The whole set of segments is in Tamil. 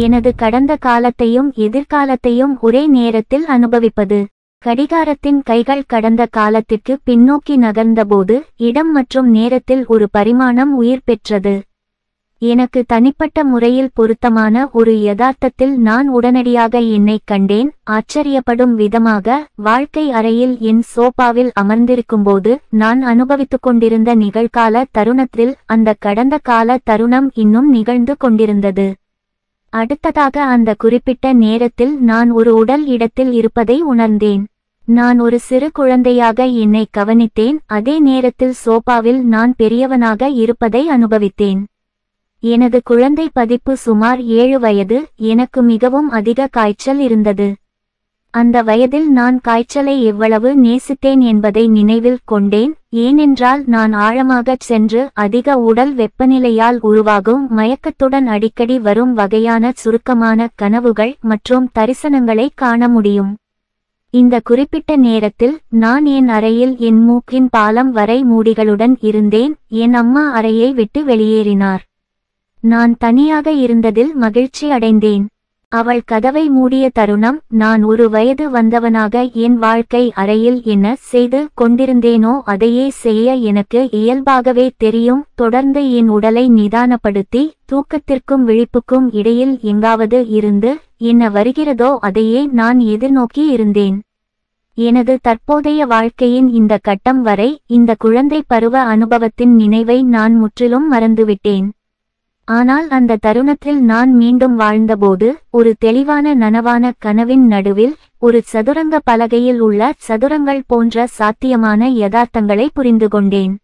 எனது கடந்த காலத்தையும் எதிர்காலத்தையும் ஒரே நேரத்தில் அனுபவிப்பது. கடிகாரத்தின் கைகள் கடந்த காலத்திற்கு பின்னோக்கி நகர்ந்தபோது இடம் மற்றும் நேரத்தில் ஒரு பரிமாணம் உயிர் பெற்றது. எனக்கு தனிப்பட்ட முறையில் பொருத்தமான ஒரு யதார்த்தத்தில் நான் உடனடியாக என்னைக் கண்டேன். ஆச்சரியப்படும் விதமாக, வாழ்க்கை அறையில் என் சோபாவில் அமர்ந்திருக்கும்போது நான் அனுபவித்துக் கொண்டிருந்த நிகழ்கால தருணத்தில் அந்த கடந்த கால தருணம் இன்னும் நிகழ்ந்து கொண்டிருந்தது. அடுத்ததாக அந்த குறிப்பிட்ட நேரத்தில் நான் ஒரு உடல் இடத்தில் இருப்பதை உணர்ந்தேன். நான் ஒரு சிறு குழந்தையாக என்னை கவனித்தேன், அதே நேரத்தில் சோபாவில் நான் பெரியவனாக இருப்பதை அனுபவித்தேன். எனது குழந்தை பதிப்பு சுமார் 7 வயது. எனக்கு மிகவும் அதிக காய்ச்சல் இருந்தது. அந்த வயதில் நான் காய்ச்சலை எவ்வளவு நேசித்தேன் என்பதை நினைவில் கொண்டேன். ஏனென்றால் நான் ஆழமாகச் சென்று அதிக உடல் வெப்பநிலையால் உருவாகும் மயக்கத்துடன் அடிக்கடி வரும் வகையான சுருக்கமான கனவுகள் மற்றும் தரிசனங்களை காண முடியும். இந்த குறிப்பிட்ட நேரத்தில் நான் என் அறையில் என் மூக்கின் பாலம் வரை மூடிகளுடன் இருந்தேன். என் அம்மா அறையை விட்டு வெளியேறினார். நான் தனியாக இருந்ததில் மகிழ்ச்சி அடைந்தேன். அவள் கதவை மூடிய தருணம், நான் ஒரு வயது வந்தவனாக என் வாழ்க்கை அறையில் என்ன செய்து கொண்டிருந்தேனோ அதையே செய்ய எனக்கு இயல்பாகவே தெரியும். தொடர்ந்து என் உடலை நிதானப்படுத்தி, தூக்கத்திற்கும் விழிப்புக்கும் இடையில் எங்காவது இருந்து என்ன வருகிறதோ அதையே நான் எதிர்நோக்கி இருந்தேன். எனது தற்போதைய வாழ்க்கையின் இந்த கட்டம் வரை இந்த குழந்தை பருவ அனுபவத்தின் நினைவை நான் முற்றிலும் மறந்துவிட்டேன். ஆனால் அந்த தருணத்தில் நான் மீண்டும் வாழ்ந்தபோது, ஒரு தெளிவான நனவான கனவின் நடுவில் ஒரு சதுரங்க பலகையில் உள்ள சதுரங்கள் போன்ற சாத்தியமான யதார்த்தங்களை புரிந்து கொண்டேன்.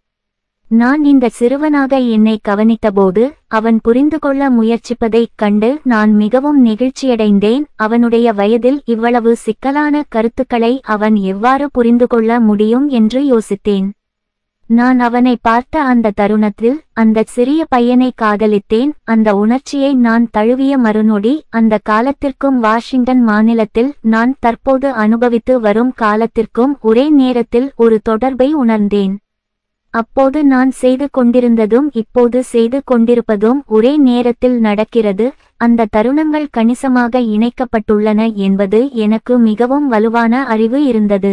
நான் இந்த சிறுவனாக என்னை கவனித்தபோது அவன் புரிந்து கொள்ள முயற்சிப்பதைக் கண்டு நான் மிகவும் நெகிழ்ச்சியடைந்தேன். அவனுடைய வயதில் இவ்வளவு சிக்கலான கருத்துக்களை அவன் எவ்வாறு புரிந்து கொள்ள முடியும் என்று யோசித்தேன். நான் அவனை பார்த்த அந்த தருணத்தில் அந்த சிறிய பையனை காதலித்தேன். அந்த உணர்ச்சியை நான் தழுவிய மறுநொடி அந்த காலத்திற்கும் வாஷிங்டன் மாநிலத்தில் நான் தற்போது அனுபவித்து வரும் காலத்திற்கும் ஒரே நேரத்தில் ஒரு தொடர்பை உணர்ந்தேன். அப்போது நான் செய்து கொண்டிருந்ததும் இப்போது செய்து கொண்டிருப்பதும் ஒரே நேரத்தில் நடக்கிறது. அந்த தருணங்கள் கணிசமாக இணைக்கப்பட்டுள்ளன என்பது எனக்கு மிகவும் வலுவான அறிவு இருந்தது.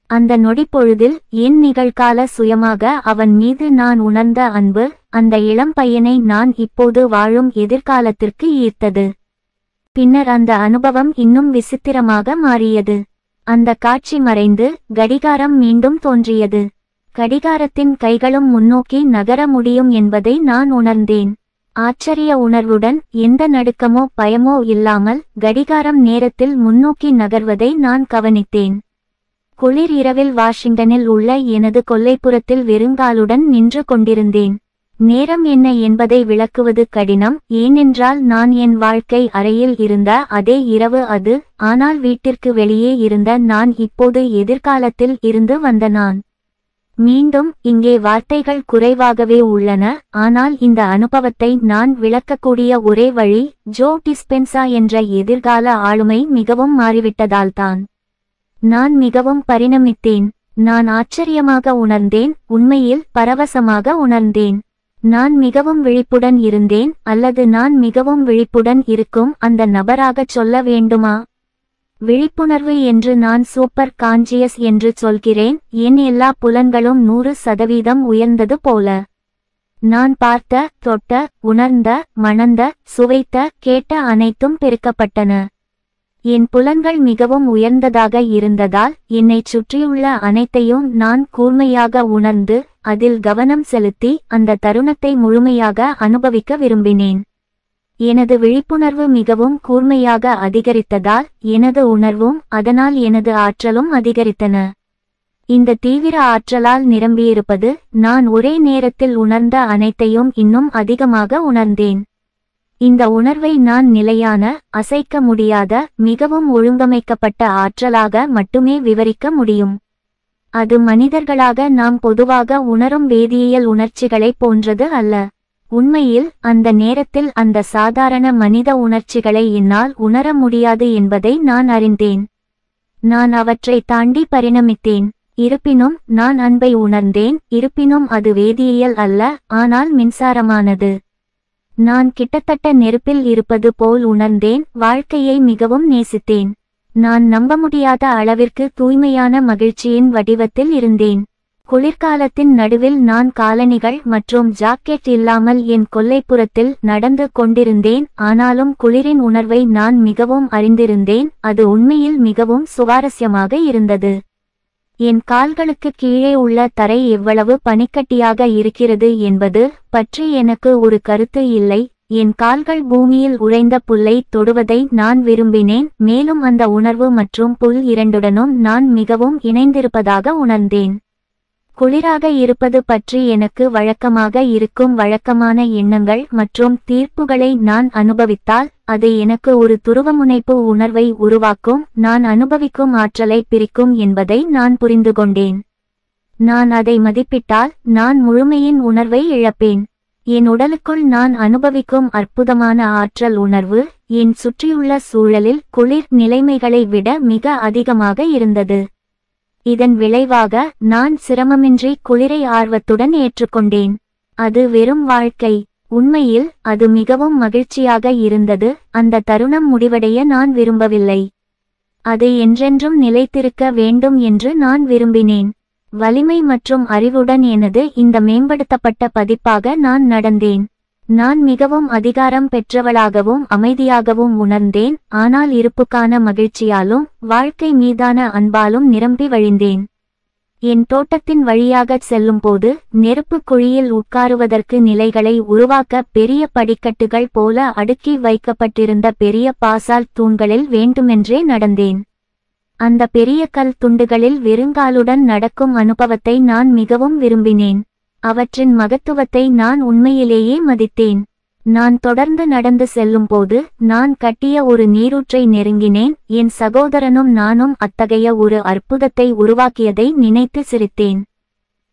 அந்த நொடிப்பொழுதில் என் நிகழ்கால சுயமாக அவன் மீது நான் உணர்ந்த அன்பு அந்த இளம் பையனை நான் இப்போது வாழும் எதிர்காலத்திற்கு ஈர்த்தது. பின்னர் அந்த அனுபவம் இன்னும் விசித்திரமாக மாறியது. அந்த காட்சி மறைந்து கடிகாரம் மீண்டும் தோன்றியது. கடிகாரத்தின் கைகளும் முன்னோக்கி நகர முடியும் என்பதை நான் உணர்ந்தேன். ஆச்சரிய உணர்வுடன், எந்த நடுக்கமோ பயமோ இல்லாமல் கடிகாரம் நேரத்தில் முன்னோக்கி நகர்வதை நான் கவனித்தேன். குளிர் இரவில் வாஷிங்டனில் உள்ள எனது கொல்லைப்புறத்தில் வெறுங்காலுடன் நின்று கொண்டிருந்தேன். நேரம் என்ன என்பதை விளக்குவது கடினம், ஏனென்றால் நான் என் வாழ்க்கை அறையில் இருந்த அதே இரவு அது. ஆனால் வீட்டிற்கு வெளியே இருந்த நான் இப்போது எதிர்காலத்தில் இருந்து வந்த நான். மீண்டும் இங்கே வார்த்தைகள் குறைவாகவே உள்ளன, ஆனால் இந்த அனுபவத்தை நான் விளக்கக்கூடிய ஒரே வழி ஜோ டிஸ்பென்சா என்ற எதிர்கால ஆளுமை மிகவும் மாறிவிட்டதால்தான். நான் மிகவும் பரிணமித்தேன். நான் ஆச்சரியமாக உணர்ந்தேன், உண்மையில் பரவசமாக உணர்ந்தேன். நான் மிகவும் விழிப்புடன் இருந்தேன், அல்லது நான் மிகவும் விழிப்புடன் இருக்கும் அந்த நபராகச் சொல்ல வேண்டுமா? விழிப்புணர்வு என்று நான் சூப்பர் கான்சியஸ் என்று சொல்கிறேன். என் எல்லா புலன்களும் 100% உயர்ந்தது போல. நான் பார்த்த, தொட்ட, உணர்ந்த, மணந்த, சுவைத்த, கேட்ட அனைத்தும் பெருக்கப்பட்டன. என் புலன்கள் மிகவும் உயர்ந்ததாக இருந்ததால் என்னைச் சுற்றியுள்ள அனைத்தையும் நான் கூர்மையாக உணர்ந்து அதில் கவனம் செலுத்தி அந்த தருணத்தை முழுமையாக அனுபவிக்க விரும்பினேன். எனது விழிப்புணர்வு மிகவும் கூர்மையாக அதிகரித்ததால் எனது உணர்வும் அதனால் எனது ஆற்றலும் அதிகரித்தன. இந்த தீவிர ஆற்றலால் நிரம்பியிருப்பது நான் ஒரே நேரத்தில் உணர்ந்த அனைத்தையும் இன்னும் அதிகமாக உணர்ந்தேன். இந்த உணர்வை நான் நிலையான, அசைக்க முடியாத, மிகவும் ஒழுங்கமைக்கப்பட்ட ஆற்றலாக மட்டுமே விவரிக்க முடியும். அது மனிதர்களாக நாம் பொதுவாக உணரும் வேதியியல் உணர்ச்சிகளைப் போன்றது அல்ல. உண்மையில் அந்த நேரத்தில் அந்த சாதாரண மனித உணர்ச்சிகளை என்னால் உணர முடியாது என்பதை நான் அறிந்தேன். நான் அவற்றை தாண்டி பரிணமித்தேன். இருப்பினும் நான் அன்பை உணர்ந்தேன். இருப்பினும் அது வேதியியல் அல்ல, ஆனால் மின்சாரமானது. நான் கிட்டத்தட்ட நெருப்பில் இருப்பது போல் உணர்ந்தேன். வாழ்க்கையை மிகவும் நேசித்தேன். நான் நம்ப முடியாத அளவிற்கு தூய்மையான மகிழ்ச்சியின் வடிவத்தில் இருந்தேன். குளிர்காலத்தின் நடுவில் நான் காலணிகள் மற்றும் ஜாக்கெட் இல்லாமல் என் கொல்லைப்புறத்தில் நடந்து கொண்டிருந்தேன். ஆனாலும் குளிரின் உணர்வை நான் மிகவும் அறிந்திருந்தேன். அது உண்மையில் மிகவும் சுவாரஸ்யமாக இருந்தது. என் கால்களுக்கு கீழே உள்ள தரை எவ்வளவு பனிக்கட்டியாக இருக்கிறது என்பது பற்றி எனக்கு ஒரு கருத்து இல்லை. என் கால்கள் பூமியில் உறைந்த புல்லை தொடுவதை நான் விரும்பினேன். மேலும் அந்த உணர்வு மற்றும் புல் இரண்டுடனும் நான் மிகவும் இணைந்திருப்பதாக உணர்ந்தேன். குளிராக இருப்பது பற்றி எனக்கு வழக்கமாக இருக்கும் வழக்கமான எண்ணங்கள் மற்றும் தீர்ப்புகளை நான் அனுபவித்தால் அது எனக்கு ஒரு துருவமுனைப்பு உணர்வை உருவாக்கும். நான் அனுபவிக்கும் ஆற்றலை பிரிக்கும் என்பதை நான் புரிந்துகொண்டேன். நான் அதை மதிப்பிட்டால் நான் முழுமையின் உணர்வை இழப்பேன். என் உடலுக்குள் நான் அனுபவிக்கும் அற்புதமான ஆற்றல் உணர்வு என் சுற்றியுள்ள சூழலில் குளிர் நிலைமைகளை விட மிக அதிகமாக இருந்தது. இதன் விளைவாக நான் சிரமமின்றி குளிரை ஆர்வத்துடன் ஏற்றுக்கொண்டேன். அது வெறும் வாழ்க்கை. உண்மையில் அது மிகவும் மகிழ்ச்சியாக இருந்தது. அந்த தருணம் முடிவடைய நான் விரும்பவில்லை. அது என்றென்றும் நிலைத்திருக்க வேண்டும் என்று நான் விரும்பினேன். வலிமை மற்றும் அறிவுடன் எனது இந்த மேம்படுத்தப்பட்ட பதிப்பாக நான் நடந்தேன். நான் மிகவும் அதிகாரம் பெற்றவளாகவும் அமைதியாகவும் உணர்ந்தேன். ஆனால் இருப்புக்கான மகிழ்ச்சியாலும் வாழ்க்கை மீதான அன்பாலும் நிரம்பி வழிந்தேன். என் தோட்டத்தின் வழியாகச் செல்லும்போது நெருப்பு குழியில் உட்காருவதற்கு நிலைகளை உருவாக்க பெரிய படிக்கட்டுகள் போல அடுக்கி வைக்கப்பட்டிருந்த பெரிய பாசால் தூண்களில் வேண்டுமென்றே நடந்தேன். அந்த பெரிய கல் துண்டுகளில் வெறுங்காலுடன் நடக்கும் அனுபவத்தை நான் மிகவும் விரும்பினேன். அவற்றின் மகத்துவத்தை நான் உண்மையிலேயே மதித்தேன். நான் தொடர்ந்து நடந்து செல்லும்போது நான் கட்டிய ஒரு நீரூற்றை நெருங்கினேன். என் சகோதரனும் நானும் அத்தகைய ஒரு அற்புதத்தை உருவாக்கியதை நினைத்து சிரித்தேன்.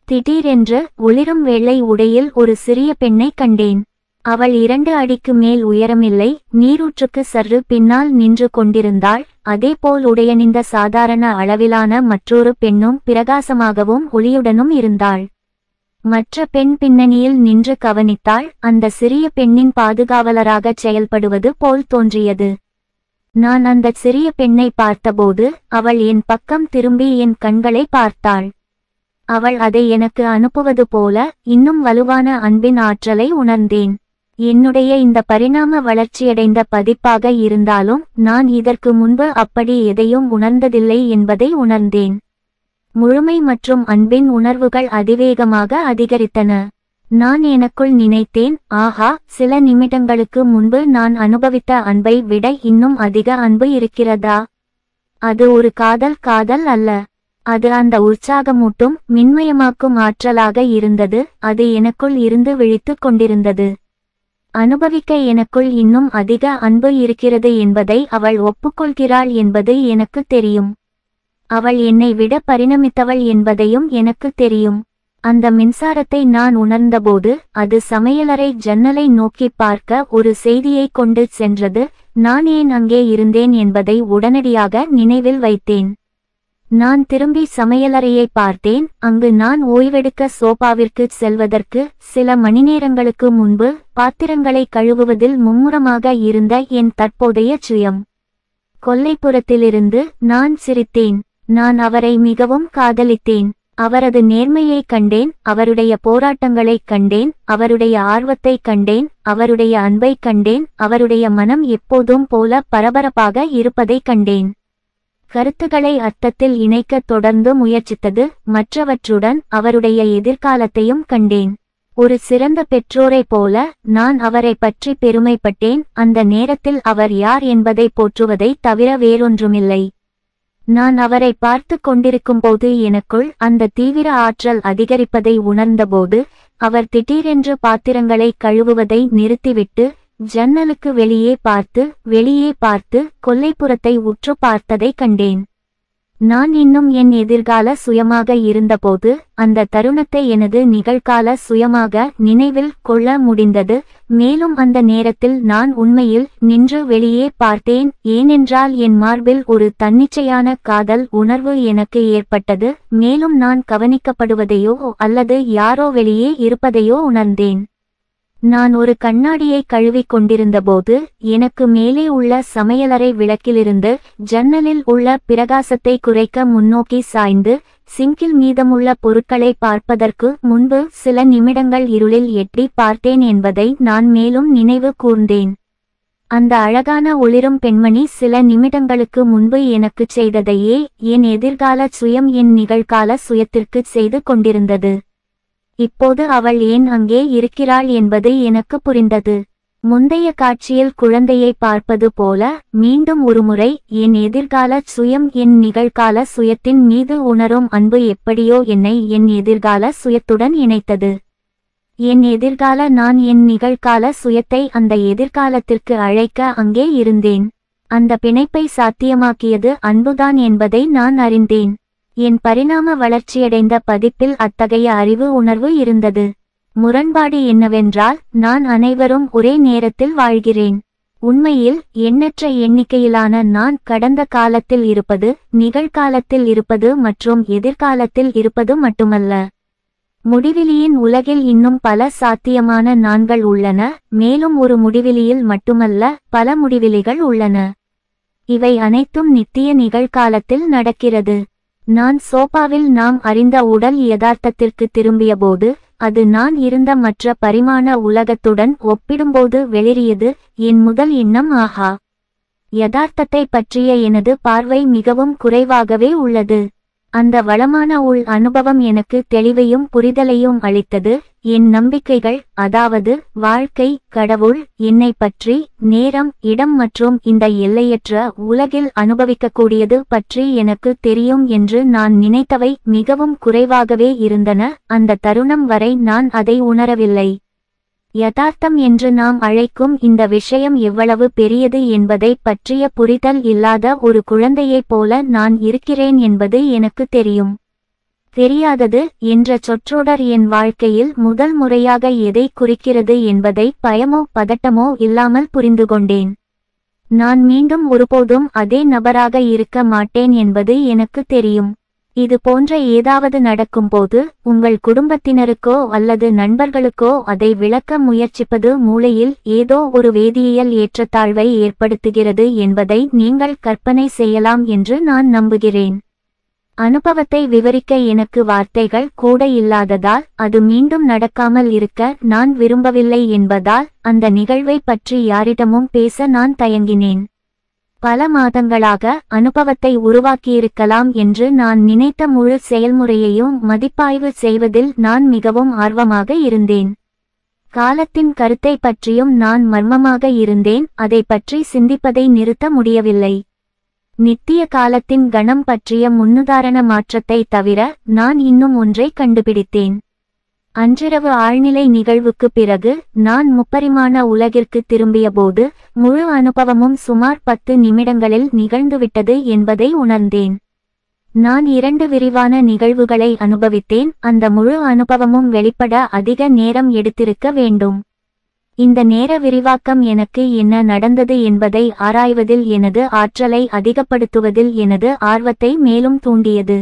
திடீரென்று ஒளிரும் வெள்ளை உடையில் ஒரு சிறிய பெண்ணை கண்டேன். அவள் 2 அடிக்கு மேல் உயரமில்லை. நீரூற்றுக்கு சற்று பின்னால் நின்று கொண்டிருந்தாள். அதேபோல் உடையணிந்த சாதாரண அளவிலான மற்றொரு பெண்ணும் பிரகாசமாகவும் ஒளியுடனும் இருந்தாள். மற்ற பெண் பின்னணியில் நின்று கவனித்தாள். அந்த சிறிய பெண்ணின் பாதுகாவலராகச் செயல்படுவது போல் தோன்றியது. நான் அந்த சிறிய பெண்ணை பார்த்தபோது அவள் என் பக்கம் திரும்பி என் கண்களை பார்த்தாள். அவள் அதை எனக்கு அனுப்புவது போல இன்னும் வலுவான அன்பின் ஆற்றலை உணர்ந்தேன். என்னுடைய இந்த பரிணாம வளர்ச்சியடைந்த பதிப்பாக இருந்தாலும் நான் இதற்கு முன்பு அப்படி எதையும் உணர்ந்ததில்லை என்பதை உணர்ந்தேன். முழுமை மற்றும் அன்பின் உணர்வுகள் அதிவேகமாக அதிகரித்தன. நான் எனக்குள் நினைத்தேன், ஆஹா, சில நிமிடங்களுக்கு முன்பு நான் அனுபவித்த அன்பை விட இன்னும் அதிக அன்பு இருக்கிறதா? அது ஒரு காதல் அல்ல. அது அந்த உற்சாகமூட்டும் மின்மயமாக்கும் ஆற்றலாக இருந்தது. அது எனக்குள் இருந்து விழித்துக் கொண்டிருந்தது. அனுபவிக்க எனக்குள் இன்னும் அதிக அன்பு இருக்கிறது என்பதை அவள் ஒப்புக்கொள்கிறாள் என்பது எனக்கு தெரியும். அவள் என்னை விட பரிணமித்தவள் என்பதையும் எனக்கு தெரியும். அந்த மின்சாரத்தை நான் உணர்ந்தபோது அது சமையலறை ஜன்னலை நோக்கி பார்க்க ஒரு செய்தியை கொண்டு சென்றது. நான் ஏன் அங்கே இருந்தேன் என்பதை உடனடியாக நினைவில் வைத்தேன். நான் திரும்பி சமையலறையை பார்த்தேன். அங்கு நான் ஓய்வெடுக்க சோபாவிற்கு செல்வதற்கு சில மணிநேரங்களுக்கு முன்பு பாத்திரங்களை கழுவுவதில் மும்முரமாக இருந்த என் தற்போதைய சுயம். கொல்லைப்புறத்திலிருந்து நான் சிரித்தேன். நான் அவரை மிகவும் காதலித்தேன். அவரது நேர்மையை கண்டேன். அவருடைய போராட்டங்களைக் கண்டேன். அவருடைய ஆர்வத்தை கண்டேன். அவருடைய அன்பை கண்டேன். அவருடைய மனம் எப்போதும் போல பரபரப்பாக இருப்பதை கண்டேன். கருத்துக்களை அர்த்தத்தில் இணைக்க தொடர்ந்து முயற்சித்தது. மற்றவற்றுடன் அவருடைய எதிர்காலத்தையும் கண்டேன். ஒரு சிறந்த பெற்றோரைப் போல நான் அவரை பற்றி பெருமைப்பட்டேன். அந்த நேரத்தில் அவர் யார் என்பதை போற்றுவதை தவிர வேறொன்றுமில்லை. நான் அவரை பார்த்து கொண்டிருக்கும்போது எனக்குள் அந்த தீவிர ஆற்றல் அதிகரிப்பதை உணர்ந்தபோது அவர் திடீரென்று பாத்திரங்களை கழுவுவதை நிறுத்திவிட்டு ஜன்னலுக்கு வெளியே பார்த்து கொல்லைப்புறத்தை உற்று பார்த்ததை கண்டேன். நான் இன்னும் என் எதிர்கால சுயமாக இருந்தபோது அந்த தருணத்தை எனது நிகழ்கால சுயமாக நினைவில் கொள்ள முடிந்தது. மேலும் அந்த நேரத்தில் நான் உண்மையில் நின்று வெளியே பார்த்தேன். ஏனென்றால் என் மார்பில் ஒரு தன்னிச்சையான காதல் உணர்வு எனக்கு ஏற்பட்டது. மேலும் நான் கவனிக்கப்படுவதையோ அல்லது யாரோ வெளியே இருப்பதையோ உணர்ந்தேன். நான் ஒரு கண்ணாடியை கழுவிக் கொண்டிருந்தபோது எனக்கு மேலே உள்ள சமையலறை விளக்கிலிருந்து ஜன்னலில் உள்ள பிரகாசத்தை குறைக்க முன்னோக்கி சாய்ந்து சிங்கில் மீதமுள்ள பொருட்களை பார்ப்பதற்கு முன்பு சில நிமிடங்கள் இருளில் எட்டி பார்த்தேன் என்பதை நான் மேலும் நினைவு கூர்ந்தேன். அந்த அழகான ஒளிரும் பெண்மணி சில நிமிடங்களுக்கு முன்பு எனக்குச் செய்ததையே என் எதிர்கால சுயம் என் நிகழ்கால சுயத்திற்கு செய்து கொண்டிருந்தது. இப்போது அவள் ஏன் அங்கே இருக்கிறாள் என்பது எனக்கு புரிந்தது. முந்தைய காட்சியில் குழந்தையை பார்ப்பது போல மீண்டும் ஒருமுறை என் எதிர்கால சுயம் என் நிகழ்கால சுயத்தின் மீது உணரும் அன்பு எப்படியோ என்னை என் எதிர்கால சுயத்துடன் இணைத்தது. என் எதிர்கால நான் என் நிகழ்கால சுயத்தை அந்த எதிர்காலத்திற்கு அழைக்க அங்கே இருந்தேன். அந்த பிணைப்பை சாத்தியமாக்கியது அன்புதான் என்பதை நான் அறிந்தேன். என் பரிணாம வளர்ச்சியடைந்த பதிப்பில் அத்தகைய அறிவு உணர்வு இருந்தது. முரண்பாடு என்னவென்றால் நான் அனைவரும் ஒரே நேரத்தில் வாழ்கிறேன். உண்மையில் எண்ணற்ற எண்ணிக்கையிலான நான் கடந்த காலத்தில் இருப்பது, நிகழ்காலத்தில் இருப்பது மற்றும் எதிர்காலத்தில் இருப்பது மட்டுமல்ல. முடிவிலியின் உலகில் இன்னும் பல சாத்தியமான நான்கள் உள்ளன. மேலும் ஒரு முடிவிலியில் மட்டுமல்ல, பல முடிவிலிகள் உள்ளன. இவை அனைத்தும் நித்திய நிகழ்காலத்தில் நடக்கிறது. நான் சோபாவில் நாம் அறிந்த உடல் யதார்த்தத்திற்கு திரும்பியபோது அது நான் இருந்த மற்ற பரிமாண உலகத்துடன் ஒப்பிடும்போது வெளிரியது. என் முதல் எண்ணம் ஆஹா, யதார்த்தத்தை பற்றிய எனது பார்வை மிகவும் குறைவாகவே உள்ளது. அந்த வளமான உள் அனுபவம் எனக்கு தெளிவையும் புரிதலையும் அளித்தது. என் நம்பிக்கைகள், அதாவது வாழ்க்கை, கடவுள், என்னை பற்றி, நேரம், இடம் மற்றும் இந்த எல்லையற்ற உலகில் அனுபவிக்கக்கூடியது பற்றி எனக்கு தெரியும் என்று நான் நினைத்தவை மிகவும் குறைவாகவே இருந்தன. அந்த தருணம் வரை நான் அதை உணரவில்லை. யதார்த்தம் என்று நாம் அழைக்கும் இந்த விஷயம் எவ்வளவு பெரியது என்பதை பற்றிய புரிதல் இல்லாத ஒரு குழந்தையைப் போல நான் இருக்கிறேன் என்பது எனக்கு தெரியும். தெரியாதது என்ற சொற்றொடர் என் வாழ்க்கையில் முதல் முறையாக எதை குறிக்கிறது என்பதை பயமோ பதட்டமோ இல்லாமல் புரிந்து கொண்டேன். நான் மீண்டும் ஒருபோதும் அதே நபராக இருக்க மாட்டேன் என்பது எனக்கு தெரியும். இது போன்ற ஏதாவது நடக்கும்போது உங்கள் குடும்பத்தினருக்கோ அல்லது நண்பர்களுக்கோ அதை விளக்க முயற்சிப்பது மூளையில் ஏதோ ஒரு வேதியியல் ஏற்றத்தாழ்வை ஏற்படுத்துகிறது என்பதை நீங்கள் கற்பனை செய்யலாம் என்று நான் நம்புகிறேன். அனுபவத்தை விவரிக்க எனக்கு வார்த்தைகள் கூட இல்லாததால், அது மீண்டும் நடக்காமல் இருக்க நான் விரும்பவில்லை என்பதால் அந்த நிகழ்வை பற்றி யாரிடமும் பேச நான் தயங்கினேன். பல மாதங்களாக அனுபவத்தை உருவாக்கியிருக்கலாம் என்று நான் நினைத்த முழு செயல்முறையையும் மதிப்பாய்வு செய்வதில் நான் மிகவும் ஆர்வமாக இருந்தேன். காலத்தின் கருத்தை பற்றியும் நான் மர்மமாக இருந்தேன். அதை பற்றி சிந்திப்பதை நிறுத்த முடியவில்லை. நித்திய காலத்தின் கணம் பற்றிய முன்னுதாரண மாற்றத்தை தவிர நான் இன்னும் ஒன்றை கண்டுபிடித்தேன். அன்றிரவு ஆழ்நிலை நிகழ்வுக்கு பிறகு நான் முப்பரிமாண உலகிற்கு திரும்பியபோது முழு அனுபவமும் சுமார் 10 நிமிடங்களில் நிகழ்ந்துவிட்டது என்பதை உணர்ந்தேன். நான் 2 விரிவான நிகழ்வுகளை அனுபவித்தேன். அந்த முழு அனுபவமும் வெளிப்பட அதிக நேரம் எடுத்திருக்க வேண்டும். இந்த நேர விரிவாக்கம் எனக்கு என்ன நடந்தது என்பதை ஆராய்வதில் எனது ஆற்றலை அதிகப்படுத்துவதில் எனது ஆர்வத்தை மேலும் தூண்டியது.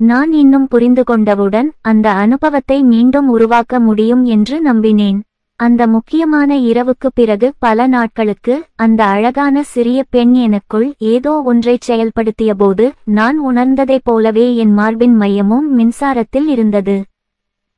நான் இன்னும் புரிந்து கொண்டவுடன் அந்த அனுபவத்தை மீண்டும் உருவாக்க முடியும் என்று நம்பினேன். அந்த முக்கியமான இரவுக்கு பிறகு பல நாட்களுக்கு அந்த அழகான சிறிய பெண் எனக்குள் ஏதோ ஒன்றைச் செயல்படுத்தியபோது நான் உணர்ந்ததைப் போலவே என் மார்பின் மையமும் மின்சாரத்தில் இருந்தது.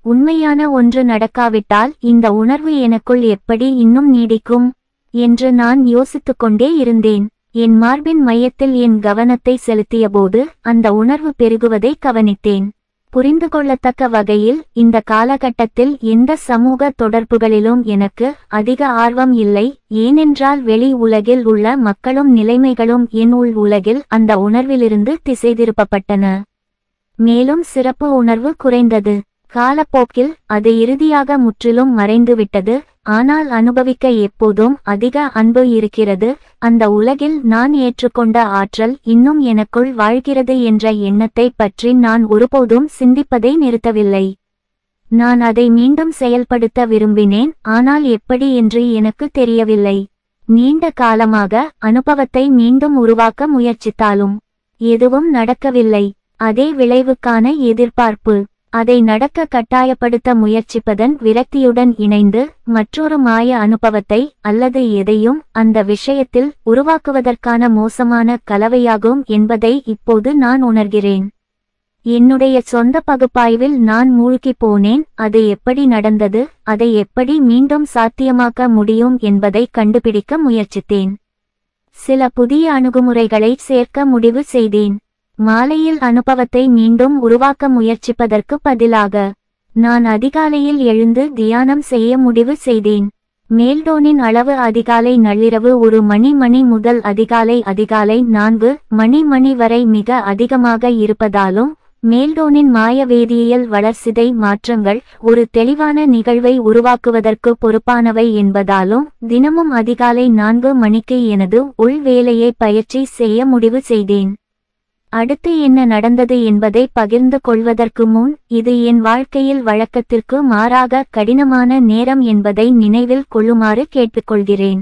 உண்மையான ஒன்று நடக்காவிட்டால் இந்த உணர்வு எனக்குள் எப்படி இன்னும் நீடிக்கும் என்று நான் யோசித்துக்கொண்டே இருந்தேன். என் மார்பின் மையத்தில் என் கவனத்தை செலுத்தியபோது அந்த உணர்வு பெருகுவதை கவனித்தேன். புரிந்து கொள்ளத்தக்க வகையில் இந்த காலகட்டத்தில் எந்த சமூக தொடர்புகளிலும் எனக்கு அதிக ஆர்வம் இல்லை. ஏனென்றால் வெளி உலகில் உள்ள மக்களும் நிலைமைகளும் என் உள் உலகில் அந்த உணர்விலிருந்து திசைதிருப்பப்பட்டன. மேலும் சிறப்பு உணர்வு குறைந்தது. காலப்போக்கில் அது இறுதியாக முற்றிலும் மறைந்துவிட்டது. ஆனால் அனுபவிக்க எப்போதும் அதிக அன்பு இருக்கிறது. அந்த உலகில் நான் ஏற்றுக்கொண்ட ஆற்றல் இன்னும் எனக்குள் வாழ்கிறது என்ற எண்ணத்தை பற்றி நான் ஒருபோதும் சிந்திப்பதை நிறுத்தவில்லை. நான் அதை மீண்டும் செயல்படுத்த விரும்பினேன், ஆனால் எப்படி என்று எனக்கு தெரியவில்லை. நீண்ட காலமாக அனுபவத்தை மீண்டும் உருவாக்க முயற்சித்தாலும் எதுவும் நடக்கவில்லை. அதே விளைவுக்கான எதிர்பார்ப்பு, அதை நடக்க கட்டாயப்படுத்த முயற்சிப்பதன் விரக்தியுடன் இணைந்து மற்றொரு மாய அனுபவத்தை அல்லது எதையும் அந்த விஷயத்தில் உருவாக்குவதற்கான மோசமான கலவையாகும் என்பதை இப்போது நான் உணர்கிறேன். என்னுடைய சொந்த பகுப்பாய்வில் நான் மூழ்கி போனேன். அது எப்படி நடந்தது, அதை எப்படி மீண்டும் சாத்தியமாக்க முடியும் என்பதை கண்டுபிடிக்க முயற்சித்தேன். சில புதிய அணுகுமுறைகளை சேர்க்க முடிவு செய்தேன். மாலையில் அனுபவத்தை மீண்டும் உருவாக்க முயற்சிப்பதற்கு பதிலாக நான் அதிகாலையில் எழுந்து தியானம் செய்ய முடிவு செய்தேன். மேல்டோனின் அளவு அதிகாலை நள்ளிரவு 1 மணி முதல் அதிகாலை 4 மணி வரை மிக அதிகமாக இருப்பதாலும் மேல்டோனின் மாய வேதியியல் வளர்சிதை மாற்றங்கள் ஒரு தெளிவான நிகழ்வை உருவாக்குவதற்கு பொறுப்பானவை என்பதாலும் தினமும் அதிகாலை 4 மணிக்கு எனது உள் வேலையை பயிற்சி செய்ய முடிவு செய்தேன். அடுத்து என்ன நடந்தது என்பதை பகிர்ந்து கொள்வதற்கு முன், இது என் வாழ்க்கையில் வழக்கத்திற்கு மாறாக கடினமான நேரம் என்பதை நினைவில் கொள்ளுமாறு கேட்டுக்கொள்கிறேன்.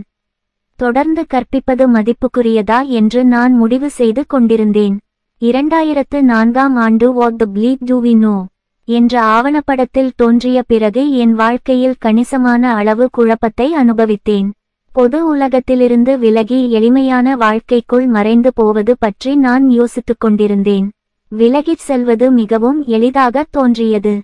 தொடர்ந்து கற்பிப்பது மதிப்புக்குரியதா என்று நான் முடிவு செய்து கொண்டிருந்தேன். 2004ஆம் ஆண்டு what the bleep do we know என்ற ஆவணப்படத்தில் தோன்றிய பிறகு என் வாழ்க்கையில் கணிசமான அளவு குழப்பத்தை அனுபவித்தேன். பொது உலகத்திலிருந்து விலகி எளிமையான வாழ்க்கைக்குள் மறைந்து போவது பற்றி நான் யோசித்துக் கொண்டிருந்தேன். விலகிச் செல்வது மிகவும் எளிதாக தோன்றியது.